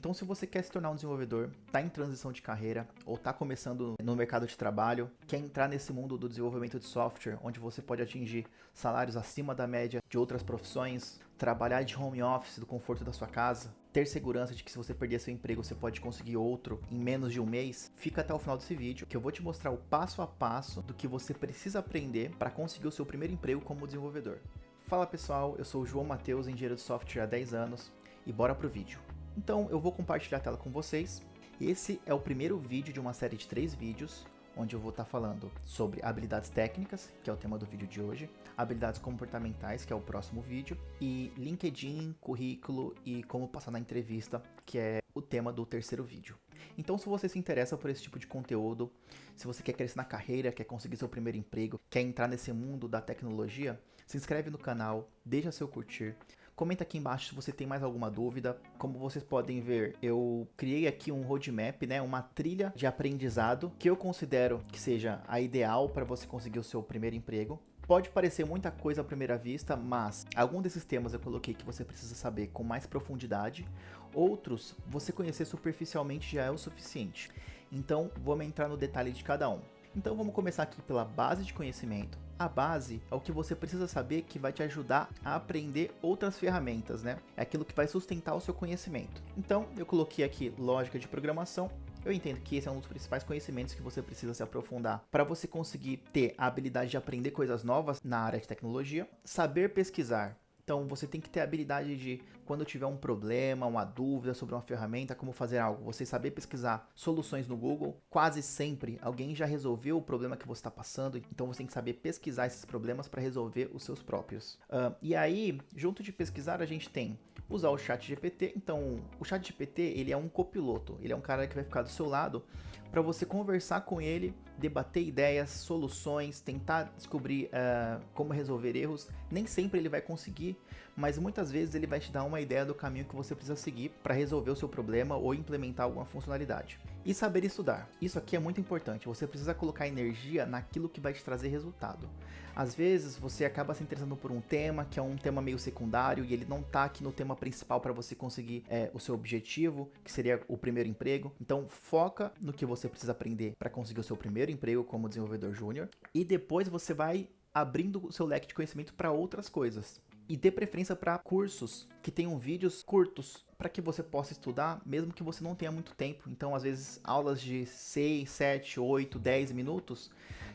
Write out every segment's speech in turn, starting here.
Então, se você quer se tornar um desenvolvedor, está em transição de carreira ou está começando no mercado de trabalho, quer entrar nesse mundo do desenvolvimento de software, onde você pode atingir salários acima da média de outras profissões, trabalhar de home office do conforto da sua casa, ter segurança de que se você perder seu emprego você pode conseguir outro em menos de um mês, fica até o final desse vídeo que eu vou te mostrar o passo a passo do que você precisa aprender para conseguir o seu primeiro emprego como desenvolvedor. Fala pessoal, eu sou o João Matheus, engenheiro de software há 10 anos e bora pro vídeo. Então eu vou compartilhar a tela com vocês. Esse é o primeiro vídeo de uma série de 3 vídeos, onde eu vou estar falando sobre habilidades técnicas, que é o tema do vídeo de hoje, habilidades comportamentais, que é o próximo vídeo, e LinkedIn, currículo e como passar na entrevista, que é o tema do terceiro vídeo. Então, se você se interessa por esse tipo de conteúdo, se você quer crescer na carreira, quer conseguir seu primeiro emprego, quer entrar nesse mundo da tecnologia, se inscreve no canal, deixa seu curtir. Comenta aqui embaixo se você tem mais alguma dúvida. Como vocês podem ver, eu criei aqui um roadmap, né, uma trilha de aprendizado que eu considero que seja a ideal para você conseguir o seu primeiro emprego. Pode parecer muita coisa à primeira vista, mas algum desses temas eu coloquei que você precisa saber com mais profundidade. Outros, você conhecer superficialmente já é o suficiente. Então, vamos entrar no detalhe de cada um. Então vamos começar aqui pela base de conhecimento. A base é o que você precisa saber que vai te ajudar a aprender outras ferramentas, né? É aquilo que vai sustentar o seu conhecimento. Então eu coloquei aqui lógica de programação. Eu entendo que esse é um dos principais conhecimentos que você precisa se aprofundar para você conseguir ter a habilidade de aprender coisas novas na área de tecnologia. Saber pesquisar. Então você tem que ter a habilidade de, quando tiver um problema, uma dúvida sobre uma ferramenta, como fazer algo, você saber pesquisar soluções no Google. Quase sempre alguém já resolveu o problema que você está passando, então você tem que saber pesquisar esses problemas para resolver os seus próprios. E aí, junto de pesquisar, a gente tem usar o ChatGPT. Então, o ChatGPT, ele é um copiloto, ele é um cara que vai ficar do seu lado para você conversar com ele, debater ideias, soluções, tentar descobrir como resolver erros. Nem sempre ele vai conseguir, mas muitas vezes ele vai te dar uma ideia do caminho que você precisa seguir para resolver o seu problema ou implementar alguma funcionalidade. E saber estudar. Isso aqui é muito importante, você precisa colocar energia naquilo que vai te trazer resultado. Às vezes você acaba se interessando por um tema que é um tema meio secundário e ele não está aqui no tema principal para você conseguir o seu objetivo, que seria o primeiro emprego. Então foca no que você precisa aprender para conseguir o seu primeiro emprego como desenvolvedor júnior e depois você vai abrindo o seu leque de conhecimento para outras coisas. E dê preferência para cursos que tenham vídeos curtos, para que você possa estudar, mesmo que você não tenha muito tempo. Então, às vezes, aulas de 6, 7, 8, 10 minutos,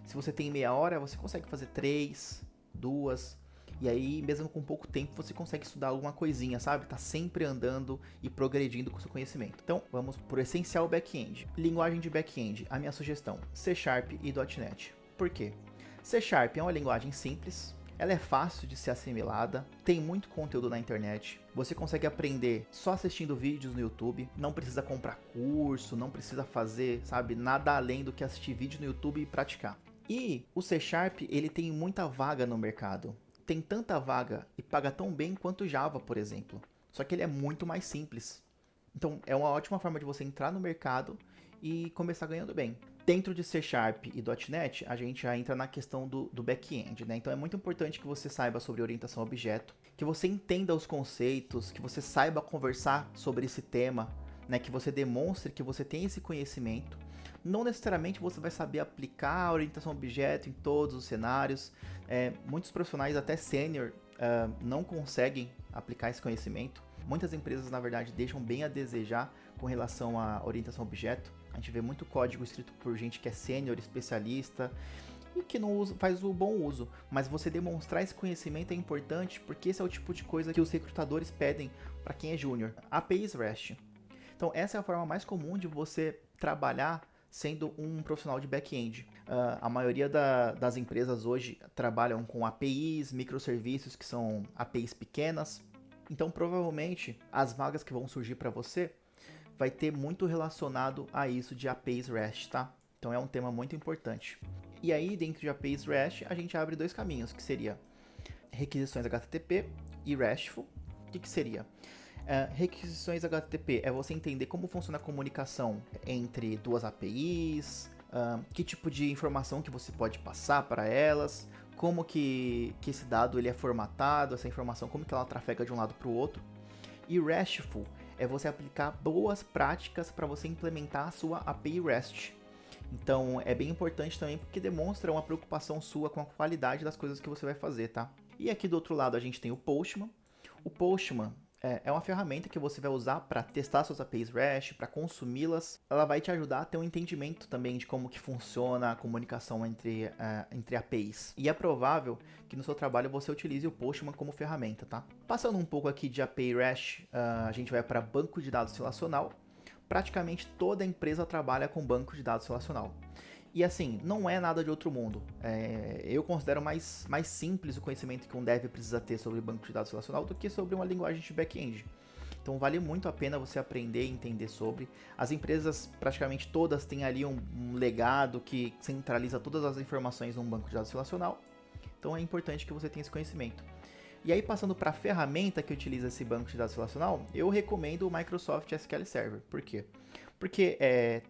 se você tem meia hora, você consegue fazer 3, 2, e aí, mesmo com pouco tempo, você consegue estudar alguma coisinha, sabe? Tá sempre andando e progredindo com o seu conhecimento. Então, vamos pro essencial back-end. Linguagem de back-end, a minha sugestão, C# e .NET. Por quê? C# é uma linguagem simples, ela é fácil de ser assimilada, tem muito conteúdo na internet, você consegue aprender só assistindo vídeos no YouTube, não precisa comprar curso, não precisa fazer, sabe, nada além do que assistir vídeo no YouTube e praticar. E o C# ele tem muita vaga no mercado, tem tanta vaga e paga tão bem quanto Java, por exemplo, só que ele é muito mais simples. Então é uma ótima forma de você entrar no mercado e começar ganhando bem. Dentro de C# e .NET, a gente já entra na questão do back-end, né? Então é muito importante que você saiba sobre orientação a objeto, que você entenda os conceitos, que você saiba conversar sobre esse tema, né? Que você demonstre que você tem esse conhecimento. Não necessariamente você vai saber aplicar a orientação a objeto em todos os cenários. Muitos profissionais, até sênior, não conseguem aplicar esse conhecimento. Muitas empresas, na verdade, deixam bem a desejar com relação à orientação a objeto. A gente vê muito código escrito por gente que é sênior, especialista e que não faz o bom uso. Mas você demonstrar esse conhecimento é importante porque esse é o tipo de coisa que os recrutadores pedem para quem é júnior. APIs REST. Então essa é a forma mais comum de você trabalhar sendo um profissional de back-end. A maioria das empresas hoje trabalham com APIs, microserviços que são APIs pequenas. Então provavelmente as vagas que vão surgir para você vai ter muito relacionado a isso de APIs REST, tá? Então é um tema muito importante. E aí dentro de APIs REST a gente abre dois caminhos, que seria requisições HTTP e RESTful. O que seria? Requisições HTTP é você entender como funciona a comunicação entre duas APIs, que tipo de informação que você pode passar para elas, como que esse dado ele é formatado, essa informação, como que ela trafega de um lado para o outro. E RESTful é você aplicar boas práticas para você implementar a sua API REST. Então é bem importante também porque demonstra uma preocupação sua com a qualidade das coisas que você vai fazer, tá? E aqui do outro lado a gente tem o Postman. O Postman é uma ferramenta que você vai usar para testar suas APIs REST, para consumi-las. Ela vai te ajudar a ter um entendimento também de como que funciona a comunicação entre APIs. E é provável que no seu trabalho você utilize o Postman como ferramenta, tá? Passando um pouco aqui de API REST, a gente vai para banco de dados relacional. Praticamente toda empresa trabalha com banco de dados relacional. E assim, não é nada de outro mundo. Eu considero mais simples o conhecimento que um dev precisa ter sobre banco de dados relacional do que sobre uma linguagem de back-end. Então vale muito a pena você aprender e entender sobre. As empresas, praticamente todas, têm ali um legado que centraliza todas as informações num banco de dados relacional. Então é importante que você tenha esse conhecimento. E aí, passando para a ferramenta que utiliza esse banco de dados relacional, eu recomendo o Microsoft SQL Server. Por quê? Porque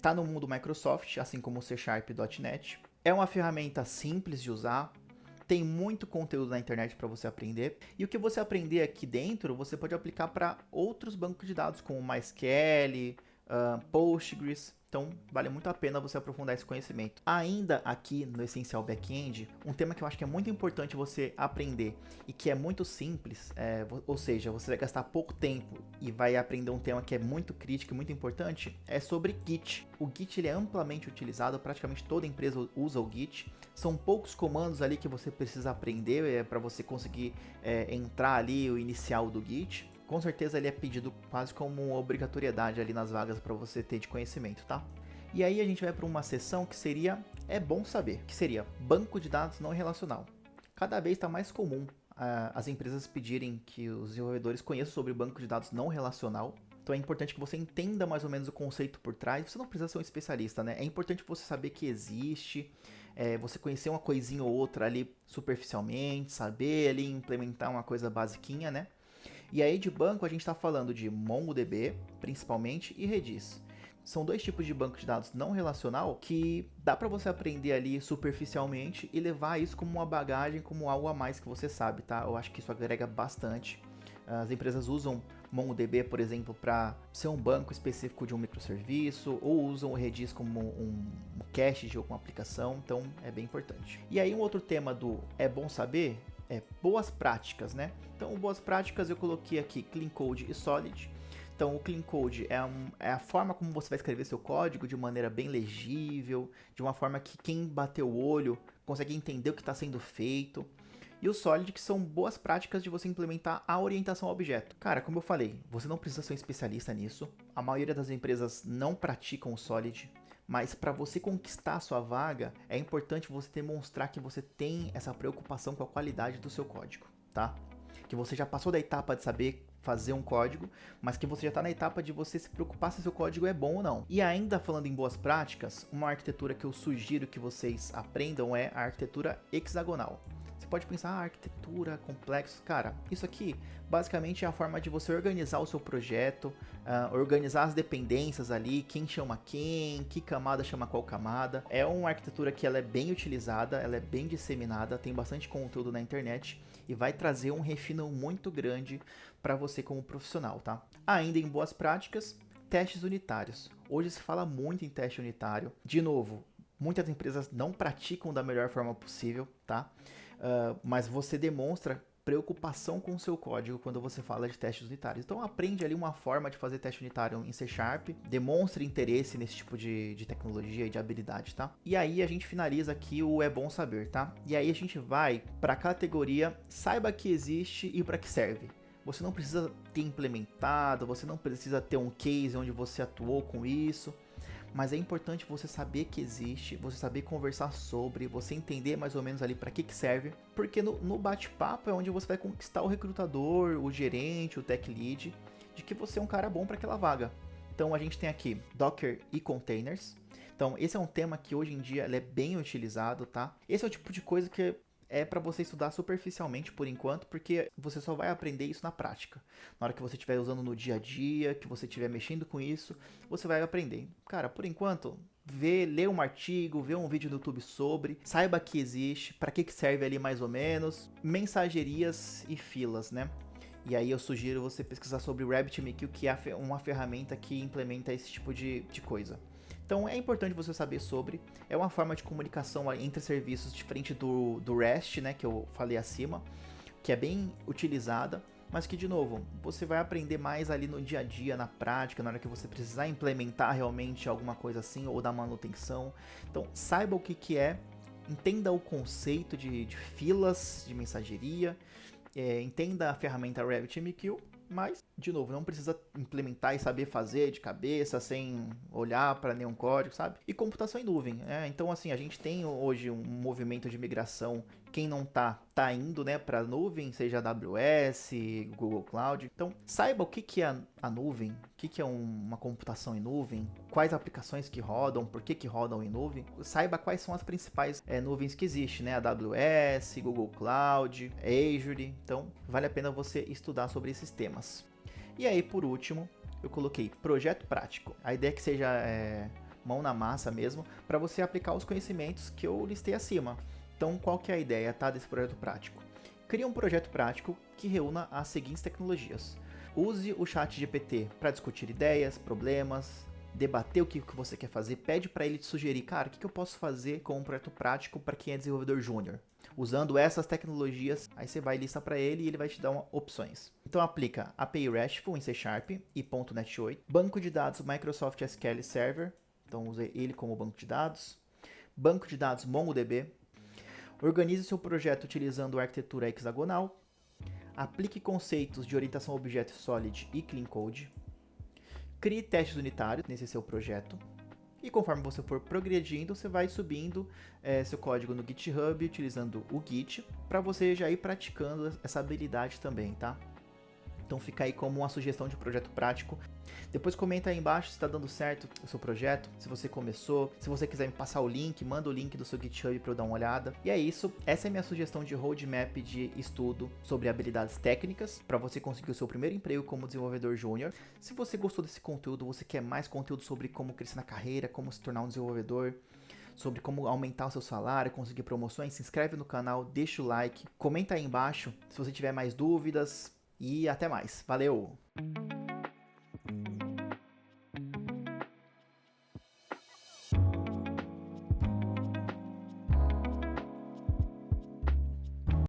tá no mundo Microsoft, assim como o C# e .NET. É uma ferramenta simples de usar, tem muito conteúdo na internet para você aprender. E o que você aprender aqui dentro, você pode aplicar para outros bancos de dados, como MySQL, Postgres. Então, vale muito a pena você aprofundar esse conhecimento. Ainda aqui no Essencial Backend, um tema que eu acho que é muito importante você aprender e que é muito simples, ou seja, você vai gastar pouco tempo e vai aprender um tema que é muito crítico e muito importante, é sobre Git. O Git ele é amplamente utilizado, praticamente toda empresa usa o Git. São poucos comandos ali que você precisa aprender para você conseguir entrar ali o inicial do Git. Com certeza ele é pedido quase como uma obrigatoriedade ali nas vagas para você ter de conhecimento, tá? E aí a gente vai para uma seção que seria é bom saber, que seria banco de dados não relacional. Cada vez está mais comum as empresas pedirem que os desenvolvedores conheçam sobre banco de dados não relacional. Então é importante que você entenda mais ou menos o conceito por trás. Você não precisa ser um especialista, né? É importante você saber que existe, você conhecer uma coisinha ou outra ali superficialmente, saber ali implementar uma coisa basiquinha, né? E aí de banco a gente está falando de MongoDB, principalmente, e Redis. São dois tipos de banco de dados não relacional que dá para você aprender ali superficialmente e levar isso como uma bagagem, como algo a mais que você sabe, tá? Eu acho que isso agrega bastante. As empresas usam MongoDB, por exemplo, para ser um banco específico de um microserviço, ou usam o Redis como um cache de alguma aplicação, então é bem importante. E aí um outro tema do é bom saber boas práticas, né? Então, boas práticas eu coloquei aqui Clean Code e Solid. Então, o Clean Code é a forma como você vai escrever seu código de maneira bem legível, de uma forma que quem bater o olho consegue entender o que está sendo feito. E o Solid, que são boas práticas de você implementar a orientação ao objeto. Cara, como eu falei, você não precisa ser um especialista nisso. A maioria das empresas não praticam o Solid. Mas para você conquistar a sua vaga, é importante você demonstrar que você tem essa preocupação com a qualidade do seu código, tá? Que você já passou da etapa de saber fazer um código, mas que você já está na etapa de você se preocupar se seu código é bom ou não. E ainda falando em boas práticas, uma arquitetura que eu sugiro que vocês aprendam é a arquitetura hexagonal. Você pode pensar, arquitetura, complexo. Cara, isso aqui basicamente é a forma de você organizar o seu projeto, organizar as dependências ali, quem chama quem, que camada chama qual camada. É uma arquitetura que ela é bem utilizada, ela é bem disseminada, tem bastante conteúdo na internet e vai trazer um refino muito grande para você como profissional, tá? Ainda em boas práticas, testes unitários. Hoje se fala muito em teste unitário. De novo, muitas empresas não praticam da melhor forma possível, tá? Mas você demonstra preocupação com o seu código quando você fala de testes unitários. Então aprende ali uma forma de fazer teste unitário em C#, demonstre interesse nesse tipo de tecnologia e de habilidade, tá? E aí a gente finaliza aqui o é bom saber, tá? E aí a gente vai para a categoria saiba que existe e para que serve. Você não precisa ter implementado, você não precisa ter um case onde você atuou com isso, mas é importante você saber que existe, você saber conversar sobre, você entender mais ou menos ali para que serve, porque no bate-papo é onde você vai conquistar o recrutador, o gerente, o tech lead, de que você é um cara bom para aquela vaga. Então a gente tem aqui Docker e containers. Então esse é um tema que hoje em dia ele é bem utilizado, tá? Esse é o tipo de coisa que é para você estudar superficialmente por enquanto, porque você só vai aprender isso na prática. Na hora que você estiver usando no dia a dia, que você estiver mexendo com isso, você vai aprender. Cara, por enquanto, lê um artigo, vê um vídeo no YouTube sobre, saiba que existe, para que serve ali mais ou menos, mensagerias e filas, né? E aí eu sugiro você pesquisar sobre o RabbitMQ, que é uma ferramenta que implementa esse tipo de coisa. Então é importante você saber sobre, é uma forma de comunicação entre serviços diferente do REST, né, que eu falei acima, que é bem utilizada, mas que, de novo, você vai aprender mais ali no dia a dia, na prática, na hora que você precisar implementar realmente alguma coisa assim, ou dar manutenção. Então saiba o que é, entenda o conceito de filas de mensageria, entenda a ferramenta RabbitMQ, mas, de novo, não precisa implementar e saber fazer de cabeça, sem olhar para nenhum código, sabe? E computação em nuvem, então assim, a gente tem hoje um movimento de migração, quem não tá indo, né, para nuvem, seja AWS, Google Cloud. Então, saiba o que é a nuvem, o que é uma computação em nuvem, quais aplicações que rodam, por que rodam em nuvem. Saiba quais são as principais nuvens que existem, né, AWS, Google Cloud, Azure. Então, vale a pena você estudar sobre esses temas. E aí, por último, eu coloquei projeto prático. A ideia é que seja mão na massa mesmo, para você aplicar os conhecimentos que eu listei acima. Então, qual que é a ideia, tá, desse projeto prático? Crie um projeto prático que reúna as seguintes tecnologias. Use o ChatGPT para discutir ideias, problemas, debater o que você quer fazer, pede para ele te sugerir, cara, o que eu posso fazer com um projeto prático para quem é desenvolvedor júnior? Usando essas tecnologias, aí você vai listar para ele e ele vai te dar opções. Então aplica API RESTful em C# e .NET 8, banco de dados Microsoft SQL Server, então use ele como banco de dados, banco de dados MongoDB, organize seu projeto utilizando a arquitetura hexagonal, aplique conceitos de orientação a objeto Solid e Clean Code, crie testes unitários nesse seu projeto, e conforme você for progredindo, você vai subindo seu código no GitHub utilizando o Git, para você já ir praticando essa habilidade também, tá? Então fica aí como uma sugestão de projeto prático. Depois comenta aí embaixo se está dando certo o seu projeto, se você começou, se você quiser me passar o link, manda o link do seu GitHub para eu dar uma olhada. E é isso, essa é a minha sugestão de roadmap de estudo sobre habilidades técnicas, para você conseguir o seu primeiro emprego como desenvolvedor júnior. Se você gostou desse conteúdo, você quer mais conteúdo sobre como crescer na carreira, como se tornar um desenvolvedor, sobre como aumentar o seu salário, conseguir promoções, se inscreve no canal, deixa o like, comenta aí embaixo se você tiver mais dúvidas e até mais. Valeu!